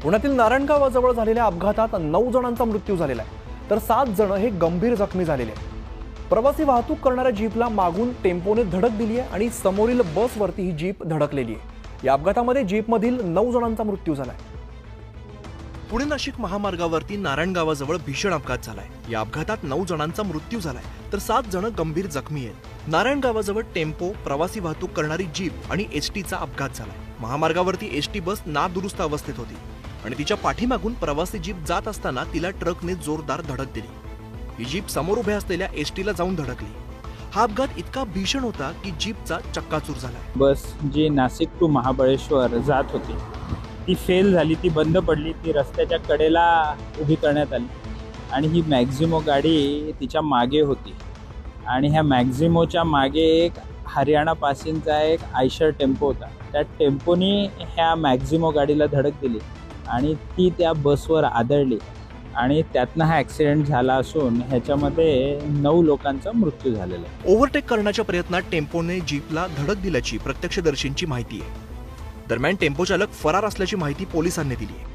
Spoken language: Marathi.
पुण्यातील नारायणगावाजवळ झालेल्या अपघातात 9 जणांचा मृत्यू झालेला आहे, तर 7 जण हे गंभीर जखमी झालेले आहेत। प्रवासी वाहतूक करणाऱ्या जीपला मागून टेम्पोने धडक दिली आहे आणि समोरील बसवरती ही जीप धडकलेली आहे। या अपघातामध्ये जीपमधील 9 जणांचा मृत्यू झालाय। पुणे नाशिक महामार्गावरती नारायणगावाजवळ भीषण अपघात झालाय। या अपघातात 9 जणांचा मृत्यू झालाय, तर 7 जण गंभीर जखमी आहेत। नारायणगावाजवळ टेम्पो, प्रवासी वाहतूक करणारी जीप आणि एसटीचा अपघात झालाय। महामार्गावरती एसटी बस नादुरुस्त अवस्थेत होती आणि तिच्या पाठीमागून प्रवासी जीप जात असताना तिला ट्रकने जोरदार धडक दिली। ही जीप समोर उभ्या असलेल्या एसटीला जाऊन धडकली। हा अपघात इतका भीषण होता की जीपचा चक्काचूर झालाय। बस जी नाशिक टू महाबळेश्वर जात होती ती फेल झाली, ती बंद पडली, ती रस्त्याच्या कडेला उभी करण्यात आली आणि ही मॅक्झिमो गाडी तिच्या मागे होती आणि ह्या मॅक्झिमोच्या मागे एक हरियाणा पासिंगचा एक आयशर टेम्पो होता। त्या टेम्पोनी ह्या मॅक्झिमो गाडीला धडक दिली आणि ती त्या बसवर आदळली आणि त्यातनं हा ॲक्सिडेंट झाला असून ह्याच्यामध्ये 9 लोकांचा मृत्यू झालेला आहे। ओव्हरटेक करण्याच्या प्रयत्नात टेम्पोने जीपला धडक दिल्याची प्रत्यक्षदर्शींची माहिती आहे। दरम्यान टेम्पो चालक फरार असल्याची माहिती पोलिसांनी दिली आहे।